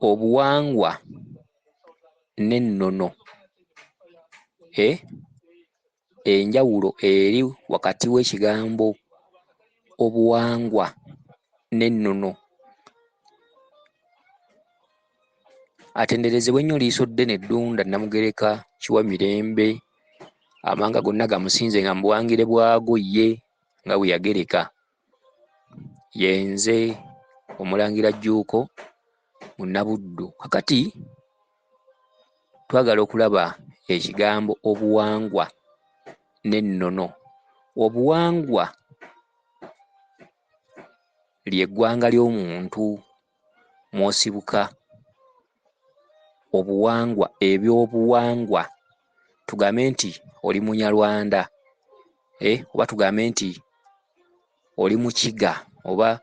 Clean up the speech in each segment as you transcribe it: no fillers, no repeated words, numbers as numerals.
obuwangwa nennono enjawulo eri wakati w'ekigambo obuwangwa nennono. Atenderezebwe nnyo liiso ddene Ddunda Namugereka Kiwa Mirembe, amanga gonna gamusinze nga mu buwangire bwago ye nga bwe yagereka. Yenze Omulangira Jjuuko Munabuddu. Kakati twagala okulaba ekigambo obuwangwa nennono. Obuwangwa ly'eggwanga ly'omuntu mw'osibuka. Obuwangwa, ebyobuwangwa, tugambe nti oli Munyarwanda, oba tugambe nti oli Mukiga, oba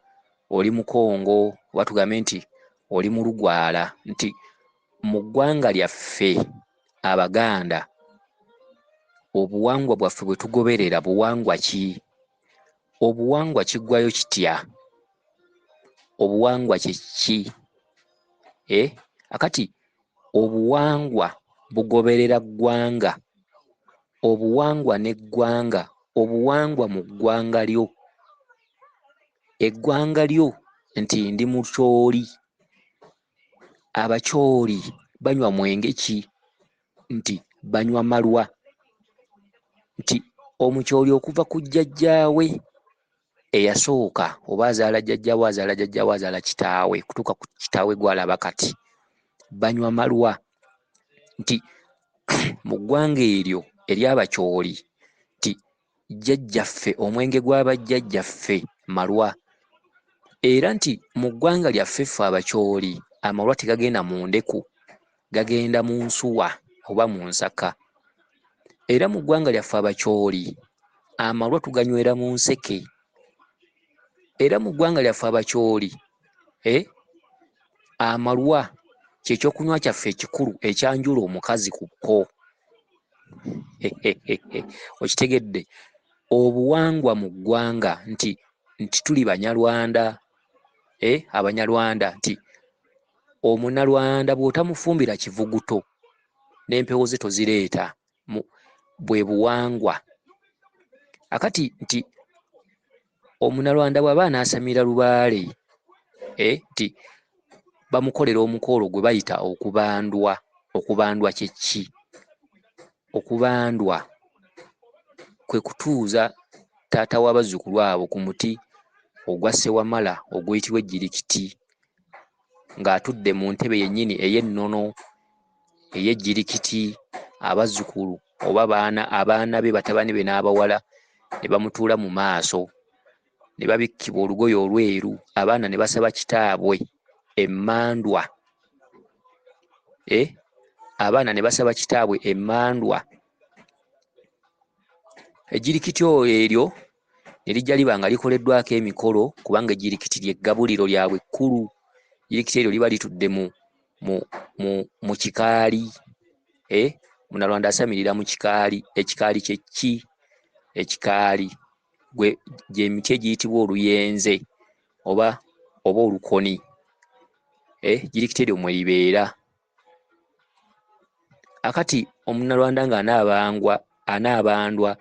oli Mukongo, oba tugambe nti oli Mulugwala, nti mu ggwanga lyaffe Abaganda obuwangwa bwaffe bwe tugoberera buwangwa ki? Obuwangwa kiggwayo kitya? Obuwangwa kye ki? Akati obuwangwa bugoberera ggwanga, obuwangwa n'eggwanga, obuwangwa mu ggwanga lyo, eggwanga lyo nti ndi Mukyoli. Abakyoli banywa mwenge ki? Nti banywa malwa. Nti Omukyoli okuva ku jjajjaawe eyasooka, oba azaala jjajjaawe, azaala jjajjaawe, azaala kitaawe, kutuuka ku kitaawe gw'alaba kati, banywa malwa. Nti mu ggwanga eryo ery'Abakyoli nti jjajjaffe, omwenge gw'abajjajjaffe malwa. Era nti mu ggwanga lyaffe ffe Abakyoli amalwa tegagenda mu ndeku, gagenda mu nsuwa oba mu nsaka. Era mu ggwanga lyaffe Abakyoli amalwa tuganywera mu nseke. Era mu ggwanga lyaffe Abakyoli amalwa kyekyokunywa kyaffe ekikulu ekyanjula omukazi ku kko. Okitegedde? Obuwangwa mu ggwanga nti tuli Banyarwanda, Abanyarwanda, nti Omunnarwanda bw'otamufumbira kivuguto n'empewo ze tozireeta, bwe buwangwa. Akati nti Omunnarwanda bw'aba anaasamira lubaale nti bamukolera omukolo gwe bayita okubandwa. Okubandwa kye ki? Okubandwa kwe kutuuza taata w'abazzukulu abo ku muti ogwa Ssewamala oguyitibwa ejjirikiti, ng'atudde mu ntebe yennyini ey'ennono ey'ejjirikiti, abazzukulu oba abaana be, batabani be n'abawala ne bamutuula mu maaso, ne babikkibwa olugoye olweru, abaana ne basaba kitaabwe emmandwa. Abaana ne basaba kitaabwe emmandwa. Ejjirikiti eryo ne lijja liba nga likoleddwako emikolo, kubanga ejjirikiti ly'eggabuliro lyabwe ekkulu. Ejjirikiti eryo liba litudde mu kikaali. Munnarwanda asamirira mu kikaali. Ekikaali kye ki? Ekikaali gy'emiti egiyitibwa oluyenze oba olukoni. Ejjirikiti eryo mwe libeera. Akati Omunnarwanda ng'anaabandwa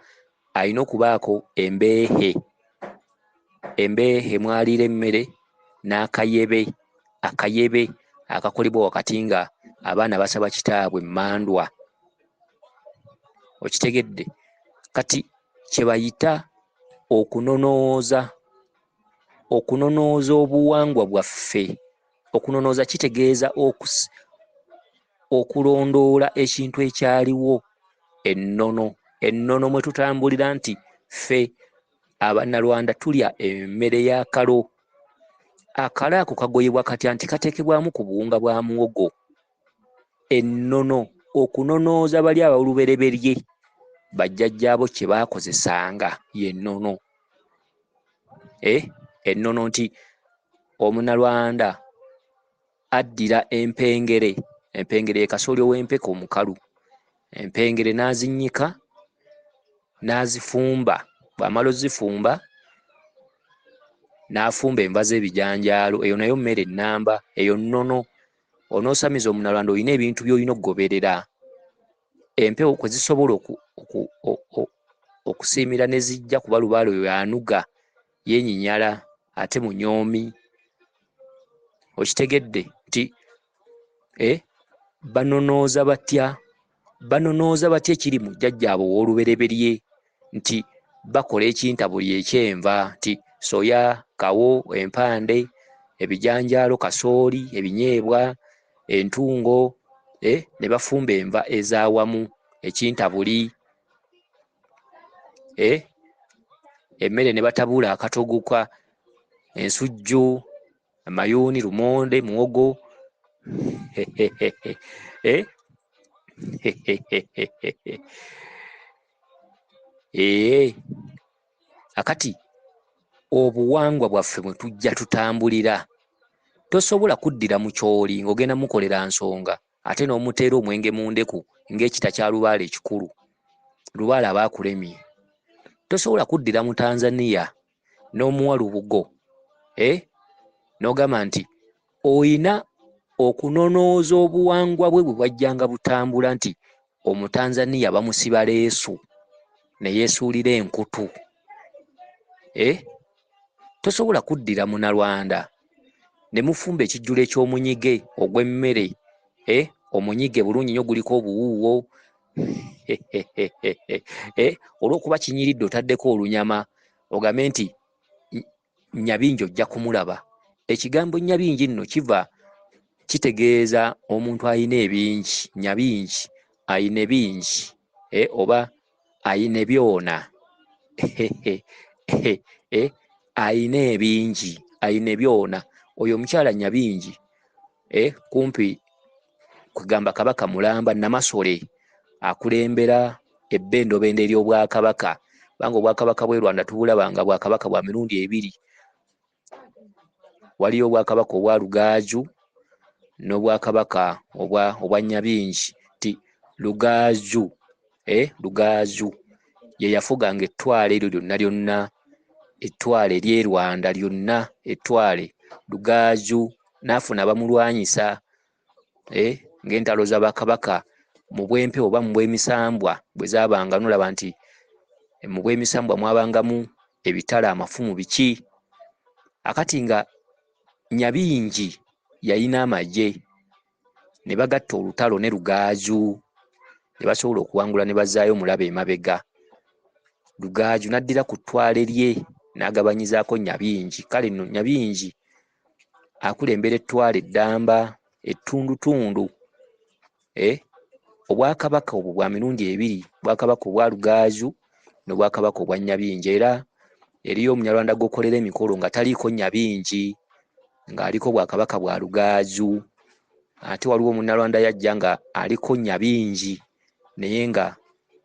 alina okubaako embeehe. Embeehe mwaliira emmere n'akayebe. Akayebe akakolebwa wakati nga abaana basaba kitaabwe emmandwa. Okitegedde? Kati kye bayita okunonooza. Okunonooza obuwangwa bwaffe. Okunonooza kitegeeza okulondoola ekintu ekyaliwo. Ennono. Ennono mwe tutambulira nti ffe Abannarwanda tulya emmere y'akalo. Akalo ako kagoyebwa katya? Nti kateekebwamu ku buwunga bwa muwogo. Ennono, okunonooza bali ab'olubereberye bajjajjaabo kye baakozesanga y'ennono. Ennono nti Omunnarwanda addira empengere. Empengere ye kasooli ow'empeke omukalu. Empengere n'azinnyika n'azifumba. Bw'amala ozifumba n'afumba enva z'ebijanjaalo. Eyo nayo mmere ennamba, eyo nnono. onoosamiza Omunalwanda olina ebintu by'olina okugoberera. Empewo kwe zisobola okusiimira ne zijja kuba lubaale oyo anuga yeenyinyala ate munyoomi. Okitegedde nti banonooza batya ekiri mu jjajjaabwe ow'olubereberye nti bakola ekintabuli ekyenva nti soya, kawo, empande, ebijanjaalo, kasooli, ebinyeebwa, entungo, ne bafumba enva ez'awamu, ekintabuli, emmere ne batabuula akatogoka, ensujju, amayuuni, lumonde, muwogo. Akati obuwangwa bwaffe mwe tujja tutambulira, tosobola kuddira mu kyoli ng'ogenda mukolera nsonga ate n'omuteera omwenge mu ndeku ng'ekita kya lubaale ekikulu, lubaale aba akulemye. Tosobola kuddira mu Tanzania n'omuwa lubugo n'ogamba nti oyina okunonooza obuwangwa bwe bwajjanga butambula nti Omutanzania bamusiba leesu ne yeesuulira enkutu. Tosobola kuddira Munalwanda ne mufumba ekijjulo eky'omunyige ogw'emmere, omunyige bulungi nnyo guliko obuwuuwo, olw'okuba kinyiridde otaddeko olunyama ogambe nti Nyabingi ojja kumulaba. Ekigambo Nyabingi nno kitegeeza omuntu ayina ebingi. Nyabingi ayina ebingi, oba ayina ebyona. Ayina ebingi, ayina ebyona. Oyo omukyala Nyabingi kumpi kugamba Kabaka Mulamba Namasole akulembera ebbendobendo ery'Obwakabaka, kubanga Obwakabaka bw'e Rwanda tubulabanga Bwakabaka bwa mirundi ebiri. Waliyo Obwakabaka obwa Lugaaju n'Obwakabaka obwa Nyabingi. Ti Lugaaju ye yafuganga ettwale eryo lyonna lyonna, ettwale ery'e Rwanda lyonna, ettwale Lugaaju n'afuna bamulwanyisa ng'entalo z'Abakabaka mu bw'empewo oba mu bw'emisambwa bwe zaabanga. Nolaba nti mu bw'emisambwa mwabangamu ebitala, amafumu, biki. Akati nga Nyabingi yalina amagye ne bagatta olutalo ne Lugaaju ne basobola okuwangula ne bazaayo Mulabe emabega. Lugaaju n'addira ku ttwale lye n'agabanyizaako Nyabingi. Kale nno Nyabingi akulembera ettwale Ddamba, ettundutundu. Obwakabaka obwo bwa mirundi ebiri, Obwakabaka obwa Lugaaju n'Obwakabaka obwa Nyabingi. Era eriyo Omunyarwanda g'okolera emikolo nga taliiko Nyabingi, ng'aliko Bwakabaka bwa Lugaaju. Ate waliwo Omunyarwanda yajja nga aliko Nyabingi naye nga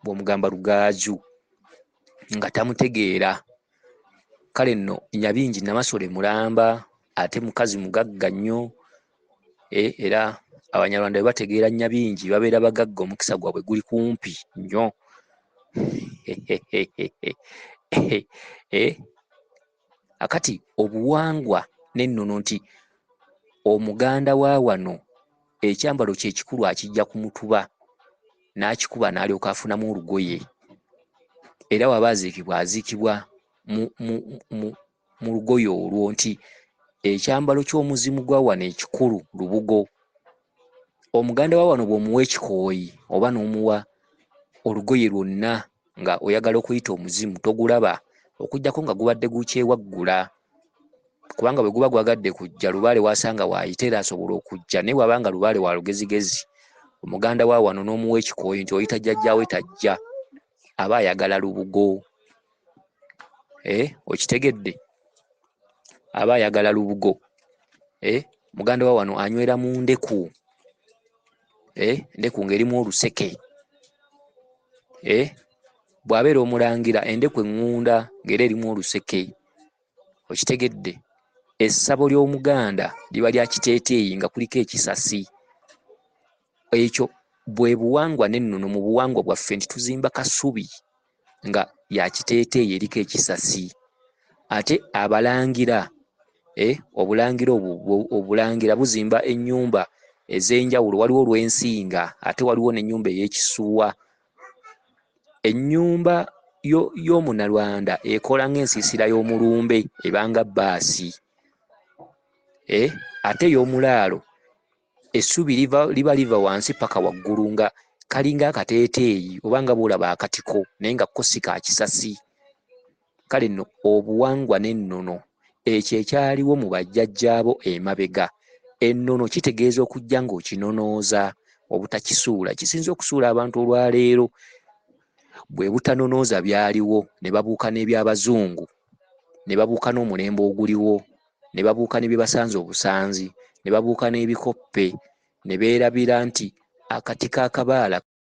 bw'omugamba Lugaaju nga tamutegeera. Kale nno Nyabingi Namasole Mulamba, ate mukazi mugagga nnyo, era Abanyarwanda bwe bategeera Nyabingi babeera bagagga, omukisa gwabwe guli kumpi nnyo. Akati obuwangwa n'ennono nti Omuganda wa wano ekyambalo kye kikulu akijja ku mutuba n'akikuba n'alyoka afunamu olugoye, era waba aziikibwa aziikibwa mu lugoye olwo, nti ekyambalo ky'omuzimu gwa wano ekikulu lubugo. Omuganda wa wano bw'omuwa ekikooyi oba n'omuwa olugoye lwonna nga oyagala okuyita omuzimu, togulaba okuggyako nga gubadde gukyewaggula, kubanga bwe guba gwagadde kujja lubaale wasanga waayita era asobola okujja. Naye bw'abanga lubaale wa lugezigezi, Omuganda wa wano n'omuwa ekikooyi nti oyita jjajjaawe tajja, aba ayagala lubugo. Okitegedde? Aba ayagala lubugo. Muganda wa wano anywera mu ndeku, endeku ng'erimu oluseke. Bw'abeera Omulangira, endeku eŋŋunda ng'era erimu oluseke. Okitegedde? Essabo ly'Omuganda liba lya kiteeteeyi nga kuliko ekisasi. Ekyo bwe buwangwa n'ennono mu buwangwa bwaffe, nti tuzimba kasubi nga ya kiteeteeyi eriko ekisasi. Ate abalangira, obulangira obwo, obulangira buzimba ennyumba ez'enjawulo, waliwo olw'ensinga ate waliwo n'ennyumba ey'ekisuwa. Ennyumba y'Omunalwanda ekola ng'ensiisira y'omulumbe ebanga bbaasi. Ate ey'omulaalo essubi liba liva wansi paka waggulu nga kalinga akateeteeyi oba nga bw'olaba akatiko naye nga ko si ka kisasi. Kale nno obuwangwa n'ennono ekyo ekyaliwo mu bajjajjaabo emabega. Ennono kitegeeza okujja ng'okinonooza obutakisuula. Kisinza okusuula abantu olwaleero bwe butanonooza byaliwo ne babuuka n'eby'Abazungu, ne babuuka n'omulembe oguliwo, ne babuuka ne bye basanze obusanzi, ne babuuka n'ebikoppe, ne beerabira nti akati k'akabaala